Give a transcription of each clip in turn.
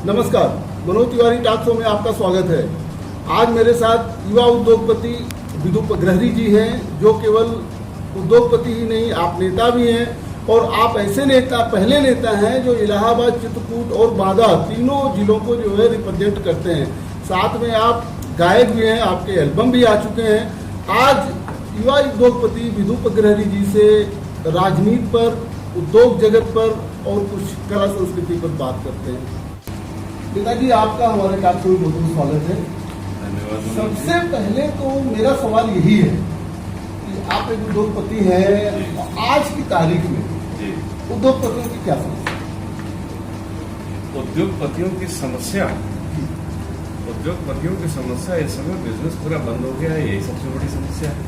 नमस्कार, Manoj Tiwari talk show में आपका स्वागत है। आज मेरे साथ युवा उद्योगपति विदुप अग्रहरी जी हैं, जो केवल उद्योगपति ही नहीं, आप नेता भी हैं और आप ऐसे नेता, पहले नेता हैं जो इलाहाबाद, चित्रकूट और बांदा तीनों जिलों को जो है रिप्रेजेंट करते हैं। साथ में आप गायक भी हैं, आपके एल्बम भी आ चुके हैं। आज युवा उद्योगपति विदुप अग्रहरी जी से राजनीति पर, उद्योग जगत पर और कुछ कला संस्कृति पर बात करते हैं। पिताजी, आपका हमारे टॉक शो में बहुत बहुत स्वागत है। धन्यवाद। सबसे पहले तो मेरा सवाल यही है कि आप एक उद्योगपति हैं, आज की तारीख में उद्योगपतियों की क्या समस्या? उद्योगपतियों की समस्या इस समय बिजनेस पूरा बंद हो गया है, यही सबसे बड़ी समस्या है।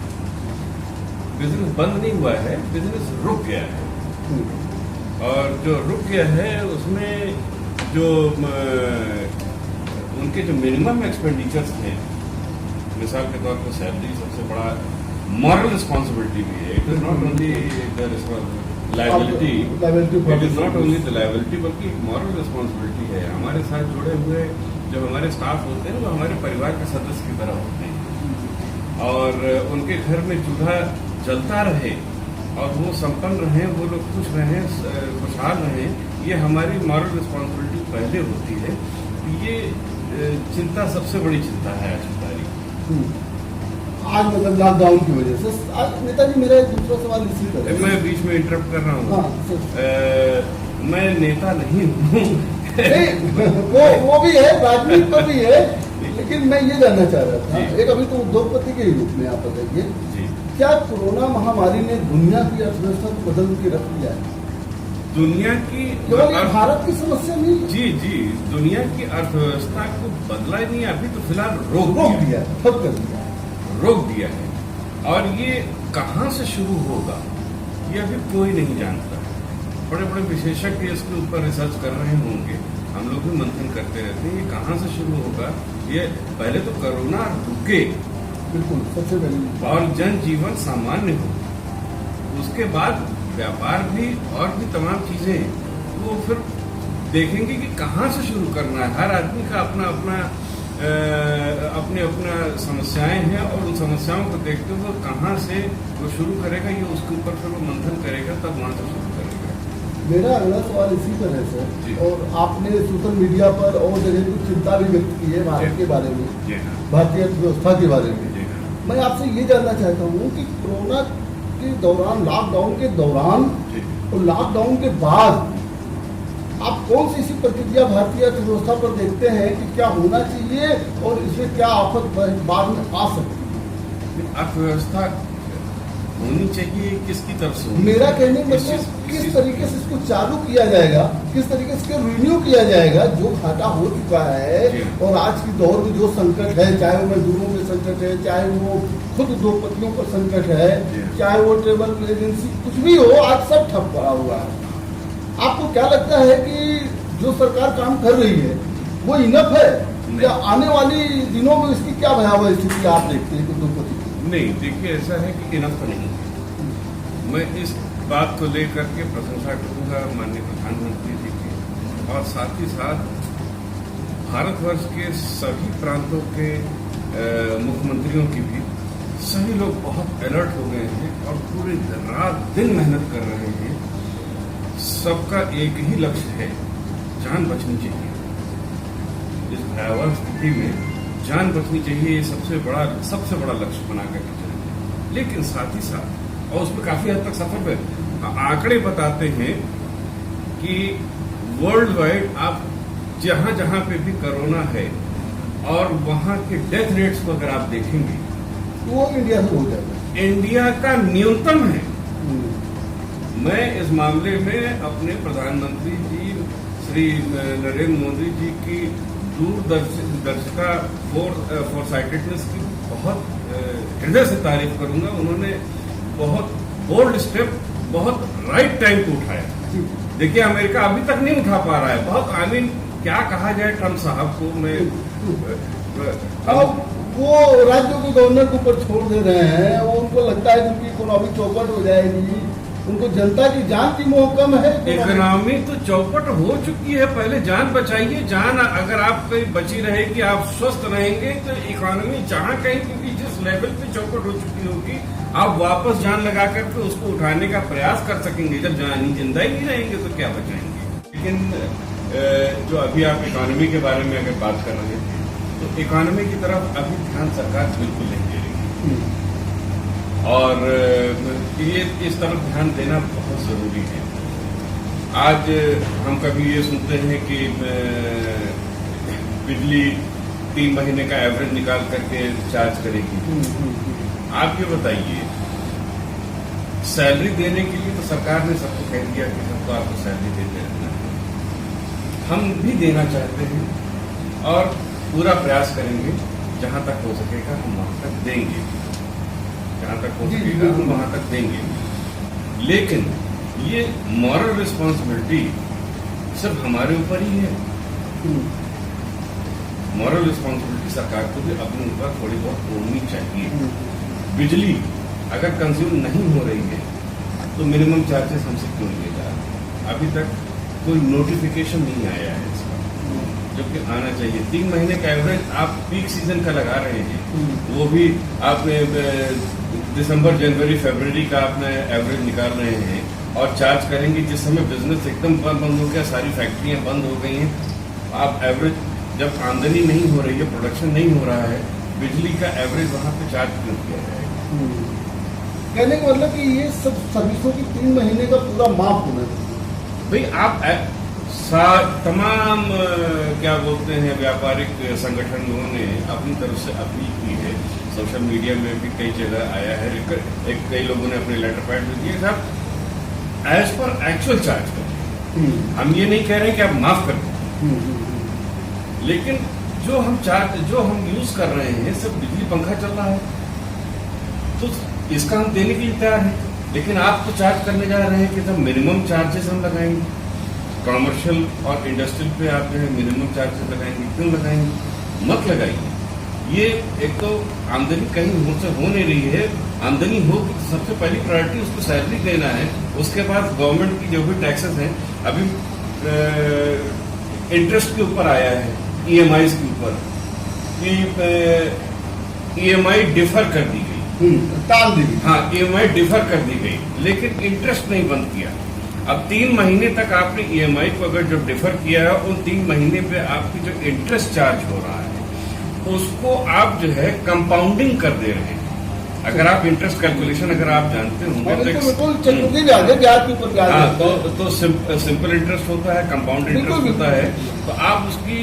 बिजनेस बंद नहीं हुआ है, बिजनेस रुक गया है। और जो रुक गया है उसमें जो उनके जो मिनिमम एक्सपेंडिचर्स थे, मिसाल के तौर पर सैलरी सबसे बड़ा मॉरल रिस्पॉन्सिबिलिटी भी है। It is not only liability, it is not only the liability, बल्कि मॉरल रिस्पॉन्सिबिलिटी है। हमारे साथ जुड़े हुए जो हमारे स्टाफ होते हैं वो हमारे परिवार के सदस्य की तरह होते हैं और उनके घर में चूल्हा जलता रहे और वो संपन्न रहे, वो लोग खुश रहें, खुशहाल रहें, ये हमारी मॉरल रिस्पॉन्सिबिलिटी पहले होती है। ये चिंता सबसे बड़ी चिंता है आज की तारीख। आज मतलब लॉकडाउन की वजह से। आज नेताजी, मेरा एक दूसरा सवाल इसी पर है। मैं बीच में इंटरप्ट कर रहा हूँ। हाँ, मैं नेता नहीं हूँ। वो भी है, राजनीति पर भी है, लेकिन मैं ये जानना चाह रहा था, एक अभी तो उद्योगपति के रूप में आप बताइए, क्या कोरोना महामारी ने दुनिया की अर्थव्यवस्था को बदल के रख दिया है? दुनिया की केवल भारत की समस्या नहीं? जी, दुनिया की अर्थव्यवस्था को बदला ही नहीं, अभी तो फिलहाल रोक दिया, ठप कर दिया, रोक दिया है। और ये कहाँ से शुरू होगा ये अभी कोई नहीं जानता। बड़े बड़े विशेषज्ञ इसके ऊपर रिसर्च कर रहे होंगे, हम लोग भी मंथन करते रहते हैं, ये कहाँ से शुरू होगा। ये पहले तो कोरोना रुके, बिल्कुल सबसे पहले, और जनजीवन सामान्य हो, उसके बाद व्यापार भी और भी तमाम चीजें वो फिर देखेंगे कि कहाँ से शुरू करना है। हर आदमी का अपना समस्याएं हैं और उन समस्याओं को देखते हुए कहाँ से वो शुरू करेगा, ये उसके ऊपर फिर वो मंथन करेगा, तब वहां से शुरू करेगा। मेरा अगला सवाल इसी पर है सर, और आपने सोशल मीडिया पर और जगह कुछ चिंता भी व्यक्त की है भारत के बारे में, भारतीय अर्थव्यवस्था के बारे में। मैं आपसे ये जानना चाहता हूँ कि कोरोना के दौरान, लॉकडाउन के दौरान और लॉकडाउन के बाद आप कौन सी प्रतिक्रिया भारतीय अर्थव्यवस्था पर देखते हैं कि क्या होना चाहिए और इसमें क्या आफत बाद में आ सकती है? अर्थव्यवस्था होनी चाहिए किसकी तरफ से? मेरा कहने का मतलब किस तरीके से इसको चालू किया जाएगा, किस तरीके से इसको रिन्यू किया जाएगा, जो घाटा हो चुका है और आज की दौर में जो संकट है, चाहे वो मजदूरों में संकट है, चाहे वो खुद उद्योगपतियों पर संकट है, चाहे वो ट्रेवल एजेंसी, कुछ भी हो, आज सब ठप पड़ा हुआ है। आपको क्या लगता है कि जो सरकार काम कर रही है वो इनफ है या आने वाली दिनों में इसकी क्या भयावह स्थिति आप देखते हैं उद्योगपति? नहीं, देखिए ऐसा है कि इनफ नहीं है। मैं इस बात को लेकर के प्रशंसा करूंगा माननीय प्रधानमंत्री जी की, और साथ ही साथ भारतवर्ष के सभी प्रांतों के मुख्यमंत्रियों की भी। सभी लोग बहुत अलर्ट हो गए हैं और पूरी रात दिन मेहनत कर रहे हैं। सबका एक ही लक्ष्य है, जान बचनी चाहिए। इस भयावह स्थिति में जान बचनी चाहिए, ये सबसे बड़ा लक्ष्य बना करके चलेंगे। लेकिन साथ ही साथ, और उसमें काफी हद तक सफल है, आंकड़े बताते हैं कि वर्ल्ड वाइड आप जहां जहां पे भी कोरोना है और वहां के डेथ रेट्स को अगर आप देखेंगे तो वो इंडिया से हो जाएगा, इंडिया का न्यूनतम है। मैं इस मामले में अपने प्रधानमंत्री जी श्री नरेंद्र मोदी जी की दूरदर्शिता फोरसाइटेडनेस की बहुत हृदय से तारीफ करूंगा। उन्होंने बहुत बोल्ड स्टेप बहुत राइट टाइम पे उठाया। देखिए, अमेरिका अभी तक नहीं उठा पा रहा है। बहुत क्या कहा जाए ट्रम्प साहब को, मैं अब वो राज्यों के गवर्नर के ऊपर छोड़ दे रहे हैं। वो उनको लगता है कि उनकी इकोनॉमी चौपट हो जाएगी, उनको जनता की जान की मोह कम है। इकोनॉमी तो चौपट हो चुकी है। पहले जान बचाइए। जान अगर आपकी बची रहेगी, आप स्वस्थ रहेंगे, तो इकोनॉमी जहां कहीं, क्योंकि जिस लेवल पे चौपट हो चुकी होगी, आप वापस जान लगा करके उसको उठाने का प्रयास कर सकेंगे। जब जान जिंदा ही नहीं रहेंगे तो क्या बचाएंगे। लेकिन जो अभी आप इकोनॉमी के बारे में अगर बात कर रहे थे, तो इकोनॉमी की तरफ अभी ध्यान सरकार बिल्कुल नहीं दे रही है, और ये इस तरफ ध्यान देना बहुत जरूरी है। आज हम कभी ये सुनते हैं कि बिजली 3 महीने का एवरेज निकाल करके चार्ज करेगी। आप ये बताइए, सैलरी देने के लिए तो सरकार ने सबको कह दिया कि सबको आपको सैलरी देते रहना है। हम भी देना चाहते हैं और पूरा प्रयास करेंगे, जहां तक हो सकेगा हम वहां तक देंगे, जहां तक हो सकेगा हम वहां तक देंगे। लेकिन ये मॉरल रिस्पॉन्सिबिलिटी सिर्फ हमारे ऊपर ही है। मॉरल रिस्पॉन्सिबिलिटी सरकार को भी अपने ऊपर थोड़ी बहुत तोड़नी चाहिए। बिजली अगर कंज्यूम नहीं हो रही है तो मिनिमम चार्जेस हमसे क्यों लिए जा रहे हैं? अभी तक कोई नोटिफिकेशन नहीं आया है इसका, जो कि आना चाहिए। 3 महीने का एवरेज आप पीक सीजन का लगा रहे हैं, वो भी आपने दिसंबर, जनवरी, फरवरी का आपने एवरेज निकाल रहे हैं और चार्ज करेंगे जिस समय बिजनेस एकदम बंद हो गया, सारी फैक्ट्रियां बंद हो गई हैं। आप एवरेज, जब आमदनी नहीं हो रही है, प्रोडक्शन नहीं हो रहा है, बिजली का एवरेज वहां पे चार्ज क्यों किया जाएगा? कहने का मतलब कि ये सब सर्विसों की 3 महीने का पूरा माफ होना चाहिए। भाई आप तमाम क्या बोलते हैं व्यापारिक संगठनों ने अपनी तरफ से अपील की है, सोशल मीडिया में भी कई जगह आया है, कई लोगों ने अपने लेटर पैड में दिए, साहब एज पर एक्चुअल चार्ज करें। हम ये नहीं कह रहे कि आप माफ कर दें, लेकिन जो हम यूज कर रहे हैं, सब बिजली पंखा चल रहा है, तो इसका हम देने के लिए तैयार है। लेकिन आप तो चार्ज करने जा रहे हैं कि सब मिनिमम चार्जेस हम लगाएंगे। कॉमर्शियल और इंडस्ट्रियल पे आप जो है मिनिमम चार्जेस लगाएंगे। क्यों लगाएंगे? मत लगाइए। ये एक तो आमदनी कहीं से हो नहीं रही है। आमदनी हो तो सबसे पहली प्रायोरिटी उसको सैलरी देना है। उसके बाद गवर्नमेंट की जो भी टैक्सेस हैं, अभी इंटरेस्ट के ऊपर आया है, EMIs के ऊपर, कि EMI डिफर कर दी गई, टाल दी गई। हाँ, EMI डिफर कर दी गई, लेकिन इंटरेस्ट नहीं बंद किया। अब 3 महीने तक आपने EMI को अगर जो डिफर किया है, उन 3 महीने पे आपकी जो इंटरेस्ट चार्ज हो रहा है, उसको आप जो है कंपाउंडिंग कर दे रहे हैं। अगर आप इंटरेस्ट कैलकुलेशन अगर आप जानते होंगे तो सिंपल इंटरेस्ट होता है, कंपाउंड इंटरेस्ट होता है। तो आप उसकी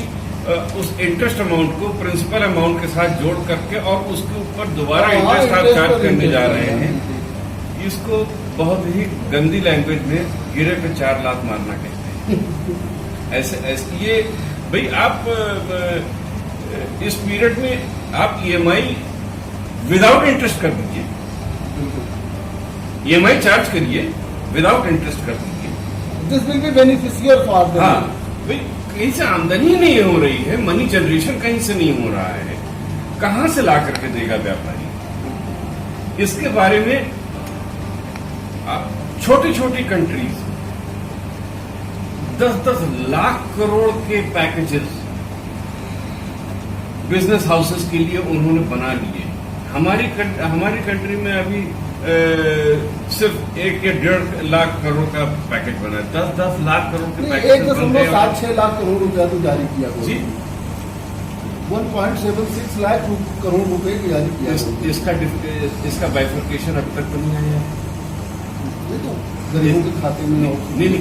उस इंटरेस्ट अमाउंट को प्रिंसिपल अमाउंट के साथ जोड़ करके और उसके ऊपर दोबारा इंटरेस्ट आप चार्ज करने जा रहे हैं। इसको बहुत ही गंदी लैंग्वेज में गिरे पे 4 लात मारना कहते हैं। ऐसे ये भाई आप इस पीरियड में आप EMI विदाउट इंटरेस्ट कर दीजिए, EMI चार्ज करिए, विदाउट इंटरेस्ट कर दीजिए। This will be beneficial for them. हाँ भाई, कहीं से आमदनी नहीं हो रही है, मनी जनरेशन कहीं से नहीं हो रहा है, कहां से ला करके देगा व्यापारी? इसके बारे में छोटी छोटी कंट्रीज 10-10 लाख करोड़ के पैकेजेस बिजनेस हाउसेस के लिए उन्होंने बना लिए। हमारी कंट्री में अभी सिर्फ 1 या 1.5 लाख करोड़ का पैकेज बना है। 10-10 लाख करोड़ के पैकेज 1.76 लाख करोड़ रुपया तो जारी किया जी, 1.76 लाख करोड़ रुपए की जारी किया। इसका बाइफर्केशन अब तक तो नहीं आया। तो गरीबों के खाते में नहीं,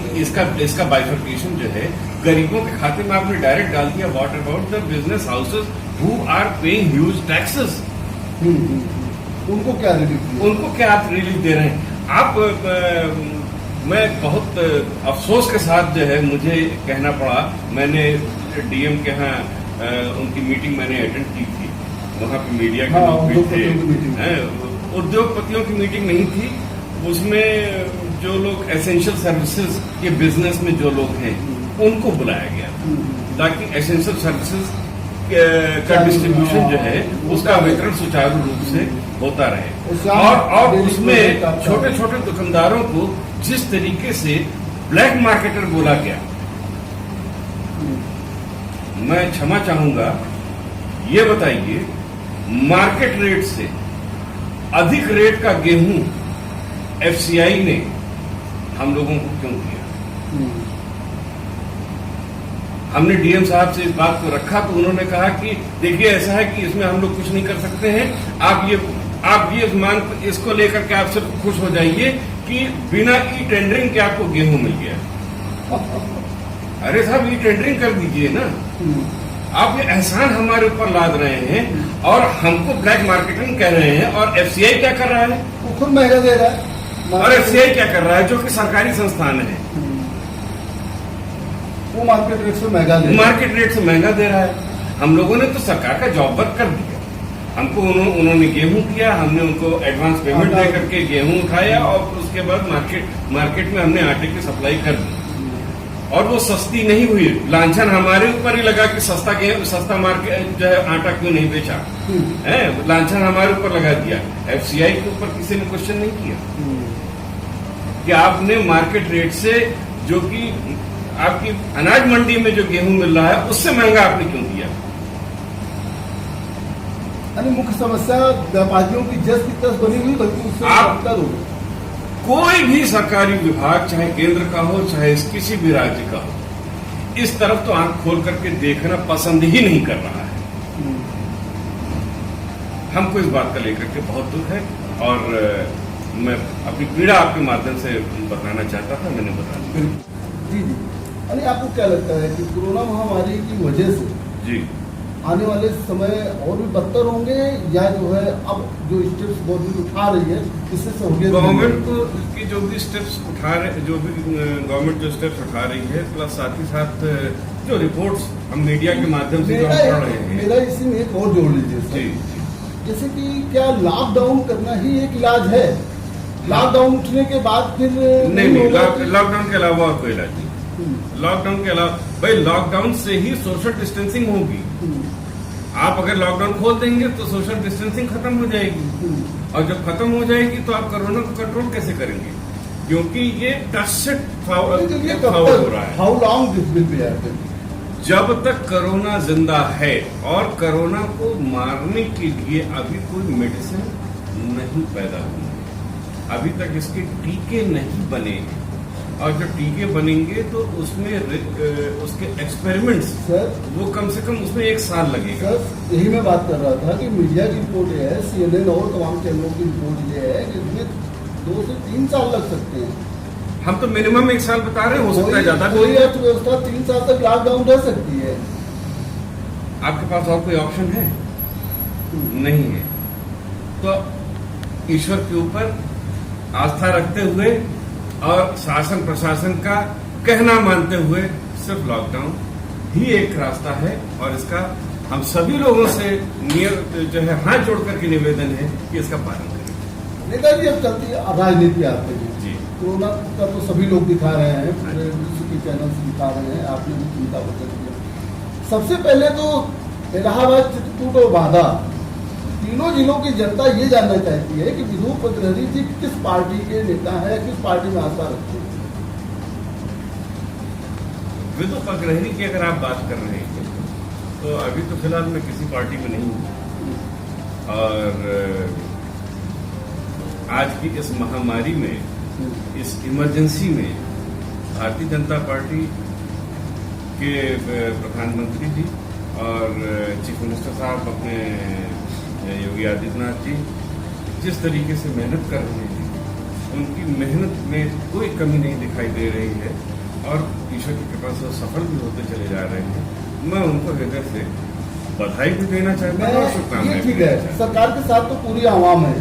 इसका बाइफर्केशन जो है गरीबों के खाते में आपने डायरेक्ट डाल दिया। What about the business houses who are paying huge taxes? उनको क्या रिलीफ? उनको क्या आप रिलीफ दे रहे हैं? आप मैं बहुत अफसोस के साथ जो है मुझे कहना पड़ा, मैंने DM के यहाँ उनकी मीटिंग मैंने अटेंड की थी, वहां पे मीडिया के लोग भी थे। उद्योगपतियों की मीटिंग नहीं थी, उसमें जो लोग एसेंशियल सर्विसेज के बिजनेस में जो लोग हैं उनको बुलाया गया, ताकि एसेंशियल सर्विसेज का डिस्ट्रीब्यूशन जो है उसका वितरण सुचारू रूप से होता रहे। और उसमें छोटे छोटे दुकानदारों को जिस तरीके से ब्लैक मार्केटर बोला गया, मैं क्षमा चाहूंगा, ये बताइए मार्केट रेट से अधिक रेट का गेहूं एफसीआई ने हम लोगों को क्यों दिया? हमने डीएम साहब से इस बात को रखा तो उन्होंने कहा कि देखिए ऐसा है कि इसमें हम लोग कुछ नहीं कर सकते हैं, आप ये इसको लेकर के आप सिर्फ खुश हो जाइए कि बिना ई टेंडरिंग के आपको गेहूं मिल गया। अरे साहब, ई टेंडरिंग कर दीजिए ना। आप ये एहसान हमारे ऊपर लाद रहे हैं और हमको ब्लैक मार्केटिंग कह रहे हैं, और एफसीआई क्या कर रहा है? वो खुद महंगा दे रहा है। और एफसीआई क्या कर रहा है, जो कि सरकारी संस्थान है, वो मार्केट रेट से महंगा दे रहा है। हम लोगों ने तो सरकार का जॉब वर्क कर दिया। हमको उन्होंने गेहूं किया, हमने उनको एडवांस पेमेंट दे करके गेहूं उठाया और उसके बाद मार्केट में हमने आटे की सप्लाई कर दी, और वो सस्ती नहीं हुई। लांछन हमारे ऊपर ही लगा कि सस्ता मार्केट जो है आटा क्यों नहीं बेचा है, लांछन हमारे ऊपर लगा दिया। एफसीआई के ऊपर किसी ने क्वेश्चन नहीं किया कि आपने मार्केट रेट से, जो कि आपकी अनाज मंडी में जो गेहूं मिल रहा है उससे महंगा आपने क्यों दिया? मुख्य समस्या व्यापारियों की जस की तस बनी हुई, बल्कि उससे कोई भी सरकारी विभाग, चाहे केंद्र का हो चाहे किसी भी राज्य का हो, इस तरफ तो आंख खोल करके देखना पसंद ही नहीं कर रहा है। हमको इस बात का लेकर के बहुत दुख है, और मैं अपनी पीड़ा आपके माध्यम से बताना चाहता था, मैंने बता दी। जी जी। अरे आपको क्या लगता है कि कोरोना महामारी की वजह से जी आने वाले समय और भी बदतर होंगे, या जो है अब जो स्टेप्स गवर्नमेंट उठा रही है इससे सहूलियत? गवर्नमेंट को की जो भी स्टेप्स गवर्नमेंट जो स्टेप्स उठा रही है, प्लस साथ ही साथ जो रिपोर्ट्स हम मीडिया के माध्यम से पढ़ रहे हैं। मेरा इसी में एक और जोड़ लीजिए सर, जैसे कि क्या लॉकडाउन करना ही एक इलाज है? लॉकडाउन उठने के बाद फिर नहीं, लॉकडाउन के अलावा और कोई इलाज नहीं। लॉकडाउन के अलावा भाई, लॉकडाउन से ही सोशल डिस्टेंसिंग होगी। आप अगर लॉकडाउन खोल देंगे तो सोशल डिस्टेंसिंग खत्म हो जाएगी, और जब खत्म हो जाएगी तो आप कोरोना को कंट्रोल कैसे करेंगे? क्योंकि ये टच से फॉरवर्ड हो रहा है। How long this will be? जब तक कोरोना जिंदा है, और कोरोना को मारने के लिए अभी कोई मेडिसिन नहीं पैदा हुई है, अभी तक इसके टीके नहीं बने हैं, और जब टीके बनेंगे तो उसमें उसके एक्सपेरिमेंट्स वो कम से कम उसमें 1 साल लगेगा। सर, यही मैं बात कर रहा था कि मीडिया की रिपोर्ट ये है, CNN और तमाम चैनलों की रिपोर्ट ये है कि इसमें 2 से 3 साल लग सकते हैं। हम तो मिनिमम 1 साल बता रहे हैं, हो सकता है ज्यादा। कोई अर्थव्यवस्था 3 साल तक लॉकडाउन रह सकती है। आपके पास और कोई ऑप्शन है? नहीं है। तो ईश्वर के ऊपर आस्था रखते हुए और शासन प्रशासन का कहना मानते हुए सिर्फ लॉकडाउन ही एक रास्ता है, और इसका हम सभी लोगों से जो है हाथ जोड़ करके निवेदन है कि इसका पालन करें। नेताजी, अब चलती राजनीति आते हैं जी। कोरोना का तो सभी लोग दिखा रहे हैं, पूरे विश्व के चैनल दिखा रहे हैं, आपने भी चिंता व्यक्त किया। सबसे पहले तो इलाहाबाद, चित्रकूट और बांदा तीनों जिलों की जनता ये जानना चाहती है कि विदुर पगरहरी जी किस पार्टी के नेता है, किस पार्टी में आस्था रखते हैं? विदुर पगरहरी की अगर आप बात कर रहे हैं तो अभी तो फिलहाल मैं किसी पार्टी में नहीं हूँ, और आज की इस महामारी में, इस इमरजेंसी में भारतीय जनता पार्टी के प्रधानमंत्री जी और चीफ मिनिस्टर साहब अपने योगी आदित्यनाथ जी जिस तरीके से मेहनत कर रहे हैं, उनकी मेहनत में कोई कमी नहीं दिखाई दे रही है, और ईश्वर की कृपा से सफल भी होते चले जा रहे हैं। मैं उनको हृदय से बधाई भी देना चाहता हूँ और शुभकामनाएं भी देना चाहता हूं। सरकार के साथ तो पूरी आवाम है,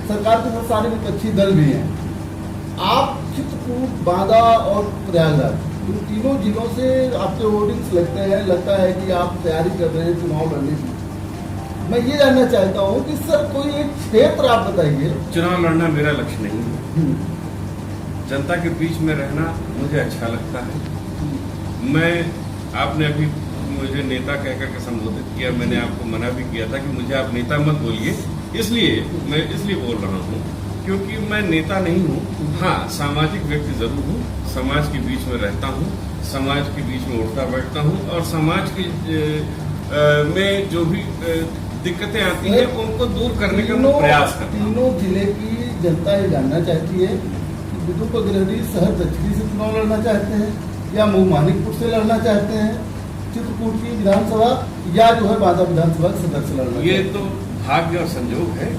सरकार के साथ सारे विपक्षी दल भी हैं। आप चित्रकूट, बांदा और प्रयागराज, इन तीनों जिलों से आपके होर्डिंग्स लगता है कि आप तैयारी कर रहे हैं चुनाव लड़ने की। मैं ये जानना चाहता हूँ कि सर कोई एक क्षेत्र आप बताइए। चुनाव लड़ना मेरा लक्ष्य नहीं है, जनता के बीच में रहना मुझे अच्छा लगता है। मैं, आपने अभी मुझे नेता कहकर के संबोधित किया, मैंने आपको मना भी किया था कि मुझे आप नेता मत बोलिए, इसलिए मैं बोल रहा हूँ क्योंकि मैं नेता नहीं हूँ। हाँ, सामाजिक व्यक्ति जरूर हूँ, समाज के बीच में रहता हूँ, समाज के बीच में उठता बैठता हूँ और समाज के में जो भी दिक्कतें आती हैं उनको दूर करने का मैं प्रयास करता हूँ। तीनों जिले की जनता ये जानना चाहती है कि विदुप अग्रहरी शहर दक्षिणी से चुनाव लड़ना चाहते हैं या मुंह मानिकपुर से लड़ना चाहते हैं, चित्रकूट की विधानसभा या जो है बांदा विधानसभा के सदस्य लड़ना। ये तो भाग्य और संयोग है।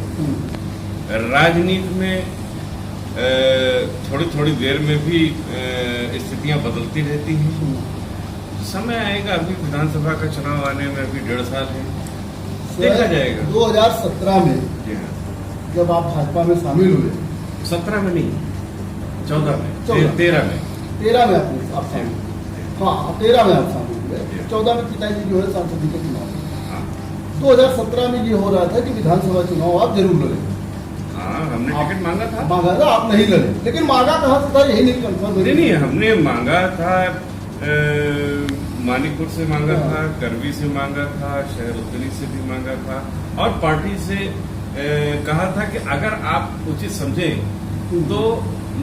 राजनीति में थोड़ी थोड़ी देर में भी स्थितियां बदलती रहती हैं। समय आएगा, अभी विधानसभा का चुनाव आने में अभी 1.5 साल है, देखा जाएगा। 2017 में जब आप भाजपा में शामिल हुए, 17 में नहीं, 14 में, 13 में, 13 में आप शामिल हुए। हाँ, 13 में आप शामिल हुए। 14 में पिताजी जो है सांसद के चुनाव। 2017 में ये हो रहा था कि विधानसभा चुनाव आप जरूर लड़ेंगे। हाँ, हमने टिकट मांगा था। मांगा था, आप नहीं लड़े, लेकिन मांगा कहाँ से था यही नहीं कंफर्म। नहीं, हमने मांगा था, मानिकपुर से मांगा था, करवी से मांगा था, शहर उत्तरी से भी मांगा था और पार्टी से कहा था कि अगर आप उचित समझें तो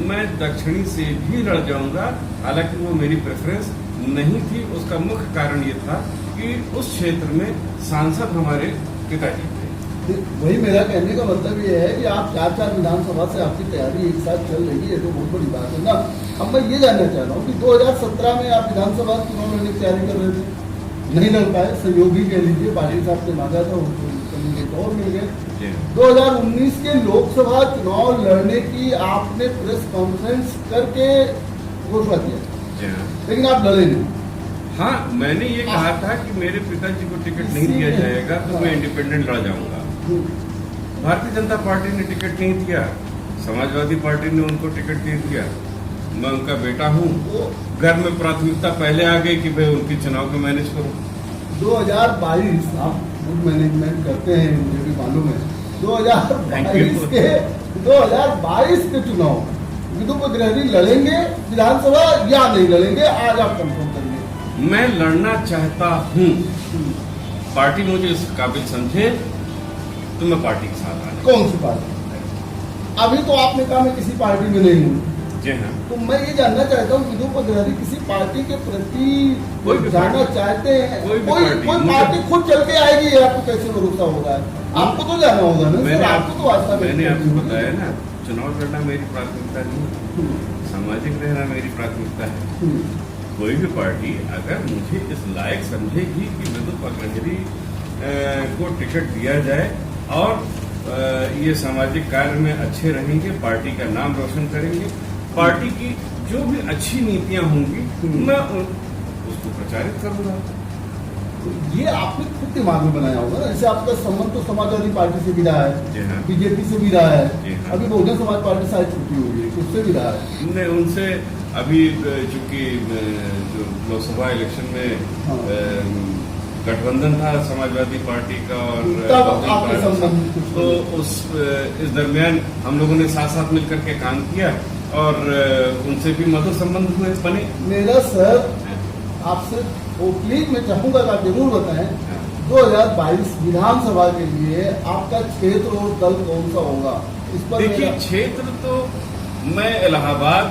मैं दक्षिणी से भी लड़ जाऊंगा। हालांकि वो मेरी प्रेफरेंस नहीं थी। उसका मुख्य कारण ये था कि उस क्षेत्र में सांसद हमारे पिताजी थे। वही मेरा कहने का मतलब ये है कि आप 4 विधानसभा से आपकी तैयारी एक साथ चल रही है, तो बहुत बड़ी बात है ना। अब मैं ये जानना चाह रहा हूँ कि 2017 में आप विधानसभा चुनाव लड़ने की तैयारी कर रहे थे, नहीं लड़ पाए, सहयोगी कह लीजिए, पाटिल साहब से मांगा था, कैंडिडेट और मिल गए। 2019 के लोकसभा चुनाव लड़ने की आपने प्रेस कॉन्फ्रेंस करके घोषणा किया, लेकिन आप लड़े नहीं। हाँ, मैंने ये कहा था कि मेरे पिताजी को टिकट नहीं दिया जाएगा तो मैं इंडिपेंडेंट लड़ जाऊंगा। भारतीय जनता पार्टी ने टिकट नहीं दिया, समाजवादी पार्टी ने उनको टिकट दे दिया। मैं उनका बेटा हूँ, घर में प्राथमिकता पहले आ गई कि भाई उनके चुनाव को मैनेज करो। 2022 आप गुड मैनेजमेंट करते हैं, मुझे भी मालूम है। 2022 के चुनाव विदुप अग्रहरी लड़ेंगे विधानसभा या नहीं लड़ेंगे, आज आप कंफर्म करिए। मैं लड़ना चाहता हूँ, पार्टी मुझे इस काबिल समझे तो मैं पार्टी के साथ आ। कौन सी पार्टी? अभी तो आपने कहा मैं किसी पार्टी में नहीं हूँ। जी हाँ। तो मैं ये जानना चाहता हूँ विदुप अग्रहरी किसी पार्टी के प्रति जाना चाहते हैं? कोई पार्टी खुद चल के आएगी, आपको कैसे भरोसा होगा? आपको तो जाना होगा ना। मैंने आपको तो मैंने आपको बताया ना, चुनाव लड़ना मेरी प्राथमिकता नहीं, सामाजिक रहना मेरी प्राथमिकता है। कोई भी पार्टी अगर मुझे इस लायक समझेगी कि विदुप अग्रहरी को टिकट दिया जाए और ये सामाजिक कार्य में अच्छे रहेंगे, पार्टी का नाम रोशन करेंगे, पार्टी की जो भी अच्छी नीतियां होंगी मैं उसको प्रचारित करूंगा। तो ये आपने खुद दिमाग में बनाया होगा ना। जैसे आपका संबंध तो समाजवादी पार्टी से भी रहा है, बीजेपी से भी रहा है, अभी बहुजन समाज पार्टी शायद छुट्टी हुई है, उससे भी रहा है। उनसे अभी चूंकि लोकसभा इलेक्शन में गठबंधन था समाजवादी पार्टी का और तो इस दरमियान हम लोगों ने साथ साथ मिलकर के काम किया और उनसे भी मधुर संबंध हुए बने। मेरा सर आपसे प्लीज मैं चाहूंगा कि आप जरूर बताएं 2022 विधानसभा के लिए आपका क्षेत्र और दल कौन सा होगा? इस पर देखिए, क्षेत्र तो मैं इलाहाबाद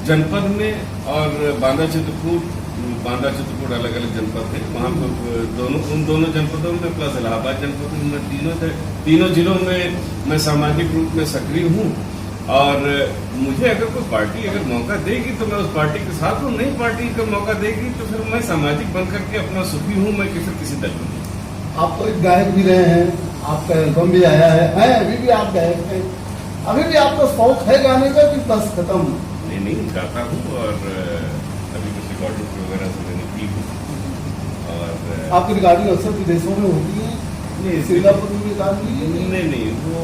जनपद में और बांदा चित्रकूट अलग अलग जनपद है, वहाँ पर उन दोनों जनपदों में प्लस इलाहाबाद जनपद में तीनों जिलों में मैं सामाजिक रूप में सक्रिय हूँ। और मुझे अगर कोई पार्टी अगर मौका देगी तो मैं उस पार्टी के साथ हूँ, नई पार्टी का मौका देगी तो फिर मैं सामाजिक बन करके अपना सुखी हूँ, मैं किसी दल में। आप तो एक गायक भी रहे हैं, आपका एल्बम भी आया है, अभी भी आप गायक हैं, अभी भी आपका शौक है गाने का कि बस खत्म? नहीं, गाता हूँ और अभी कुछ रिकॉर्डिंग वगैरह से मैंने की हूँ। और आपकी रिकॉर्डिंग अक्सर विदेशों में होती है, सिंगापुर में भी काम की? नहीं, वो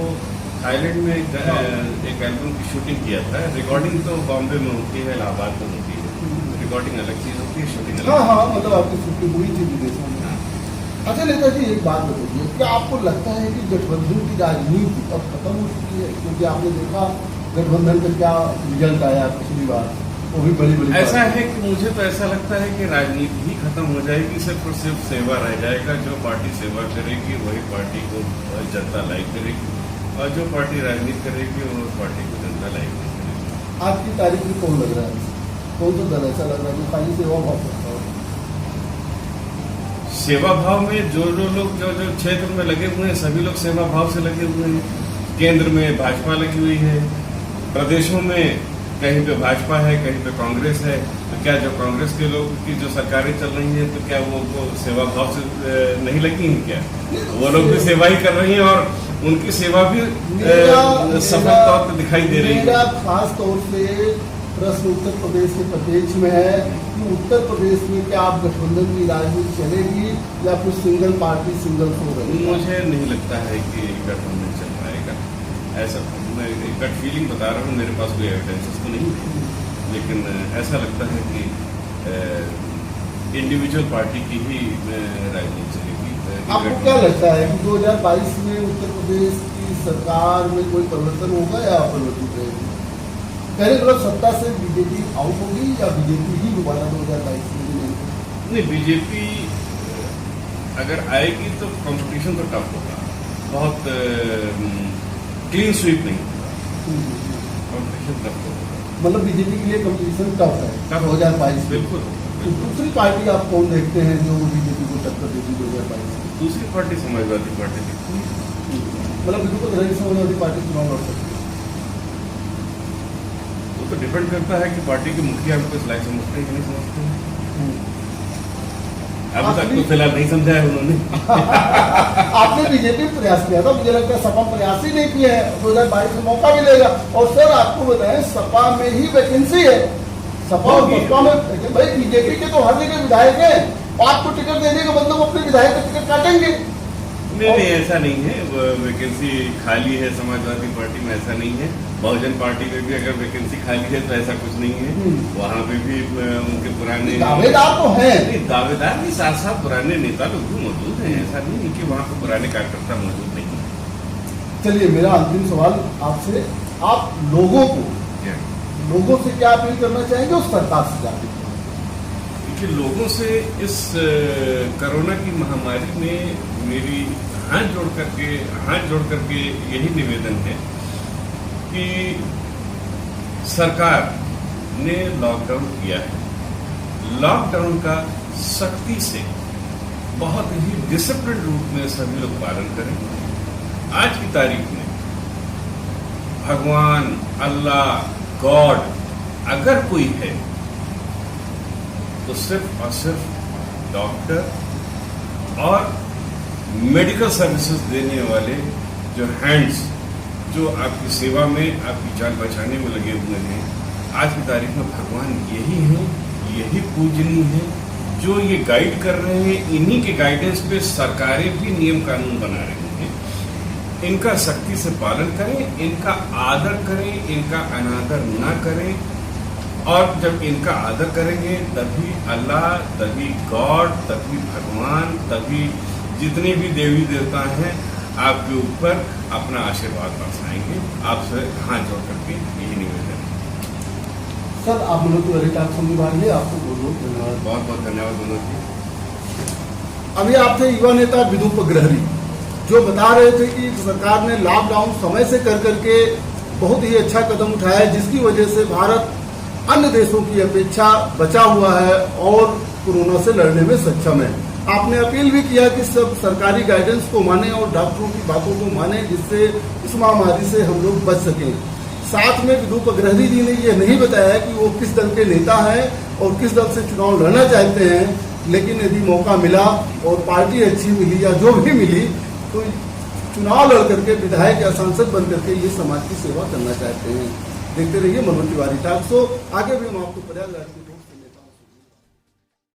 थाईलैंड में एक एल्बम की शूटिंग किया था। रिकॉर्डिंग तो बॉम्बे में होती है, इलाहाबाद में होती है, रिकॉर्डिंग अलग चीज होती है, शूटिंग अलग। हाँ, मतलब आपकी शूटिंग हुई थी विदेशों में। अच्छा नेताजी, एक बात बताइए, क्या आपको लगता है कि गठबंधन की राजनीति अब खत्म हो चुकी है? क्योंकि आपने देखा गठबंधन का क्या रिजल्ट आया पिछली बार, वो भी बड़ी ऐसा है कि मुझे तो ऐसा लगता है कि राजनीति ही खत्म हो जाएगी, सिर्फ और सिर्फ सेवा रह जाएगा। जो पार्टी सेवा करेगी वही पार्टी को जनता लाइक करेगी। और जो पार्टी राजनीति करेगी वो पार्टी को जनता लाएगी। आज की तारीख में कौन लग रहा है, कौन सा दल ऐसा लग रहा है जो खाली सेवा भाव करता हो? सेवा भाव में जो लोग जो क्षेत्र में लगे हुए हैं सभी लोग सेवा भाव से लगे हुए हैं। केंद्र में भाजपा लगी हुई है, प्रदेशों में कहीं पे भाजपा है, कहीं पे कांग्रेस है। तो क्या जो कांग्रेस के लोग की जो सरकारें चल रही हैं तो क्या वो सेवा भाव से नहीं लगी हैं? क्या वो लोग भी सेवा ही कर रही हैं और उनकी सेवा भी सफल तौर पर दिखाई दे रही है। मेरा खास तौर से प्रश्न उत्तर प्रदेश के प्रत्यक्ष में है कि उत्तर प्रदेश में क्या आप गठबंधन की राजनीति चलेगी या फिर सिंगल पार्टी सिंगल हो रही? मुझे नहीं लगता है कि गठबंधन चल पाएगा, ऐसा मैं गट फीलिंग बता रहा हूँ, मेरे पास कोई एविडेंसेस तो नहीं है, लेकिन ऐसा लगता है कि इंडिविजुअल पार्टी की ही राजनीति चलेगी। आपको क्या लगता है कि 2022 में उत्तर प्रदेश की सरकार में कोई परिवर्तन होगा या अपरिवर्तित रहेगी? पहले मतलब सत्ता से बीजेपी आउट होगी या बीजेपी ही दोबारा 2022 में? नहीं, बीजेपी अगर आएगी तो कंपटीशन तो टफ होगा, बहुत क्लीन स्वीप नहीं होगा, कंपटीशन टफ होगा। मतलब बीजेपी के लिए कंपटीशन टफ है 2022? बिल्कुल। तो दूसरी पार्टी आप कौन देखते हैं जो बीजेपी को टक्कर देगी 2022 में? दूसरी पार्टी समाजवादी पार्टी दिखती है। मतलब बिल्कुल समाजवादी पार्टी चुनाव लड़ सकती है? वो तो डिपेंड करता है कि पार्टी के मुखिया हमको इस लायक समझते हैं कि नहीं समझते हैं। अभी तक तो फिलहाल नहीं समझा है उन्होंने। आपने बीजेपी में प्रयास किया था, मुझे लगता है सपा प्रयास ही नहीं किया है। 2022 में मौका मिलेगा। और सर आपको बताएं सपा में ही वैकेंसी है, सपा और बसपा में। भाई बीजेपी के तो हर जगह विधायक है, आपको टिकट देने का मतलब अपने विधायक का टिकट काटेंगे। नहीं, ऐसा नहीं है, वैकेंसी खाली है समाजवादी पार्टी में, ऐसा नहीं है। बहुजन पार्टी में भी अगर वैकेंसी खाली है तो ऐसा कुछ नहीं है, वहाँ पे भी उनके पुराने दावेदार तो हैं। दावेदार भी साथ साथ पुराने नेता लोग भी मौजूद हैं, ऐसा नहीं है कि वहाँ पे पुराने कार्यकर्ता मौजूद नहीं है। चलिए मेरा अंतिम सवाल आपसे, आप लोगों से क्या अपील करना चाहेंगे और सरकार से जाके? कि लोगों से इस कोरोना की महामारी में मेरी हाथ जोड़ करके यही निवेदन है कि सरकार ने लॉकडाउन किया है, लॉकडाउन का सख्ती से बहुत ही डिसिप्लिन रूप में सभी लोग पालन करें। आज की तारीख में भगवान, अल्लाह, गॉड अगर कोई है तो सिर्फ और सिर्फ डॉक्टर और मेडिकल सर्विसेज देने वाले जो हैंड्स जो आपकी सेवा में, आपकी जान बचाने में लगे हुए हैं। आज की तारीख में भगवान यही हैं, यही पूजनीय हैं, जो ये गाइड कर रहे हैं। इन्हीं के गाइडेंस पे सरकारें भी नियम कानून बना रही हैं। इनका सख्ती से पालन करें, इनका आदर करें, इनका अनादर ना करें। और जब इनका आदर करेंगे तभी अल्लाह, तभी गॉड, तभी भगवान, तभी जितने भी देवी देवता हैं आपके ऊपर अपना आशीर्वाद बरसाएंगे। आपसे हाथ जोड़ करके यही निवेदन है। सर आप मनोज तिवारी टास्क में भाग लिया, आपको बहुत बहुत धन्यवाद। बहुत बहुत धन्यवाद मनोज जी। अभी आप थे युवा नेता विदुप ग्रहरी, जो बता रहे थे कि सरकार ने लॉकडाउन समय से कर करके बहुत ही अच्छा कदम उठाया है, जिसकी वजह से भारत अन्य देशों की अपेक्षा बचा हुआ है और कोरोना से लड़ने में सक्षम है। आपने अपील भी किया कि सब सरकारी गाइडेंस को माने और डॉक्टरों की बातों को माने, जिससे इस महामारी से हम लोग बच सकें। साथ में विदुप ग्रहरी जी ने यह नहीं बताया कि वो किस दल के नेता हैं और किस दल से चुनाव लड़ना चाहते हैं, लेकिन यदि मौका मिला और पार्टी अच्छी मिली या जो भी मिली तो चुनाव लड़ करके विधायक या सांसद बन करके ये समाज की सेवा करना चाहते हैं। देखते रहिए मनोज तिवारी टॉक शो। आगे भी हम आपको प्रयागराज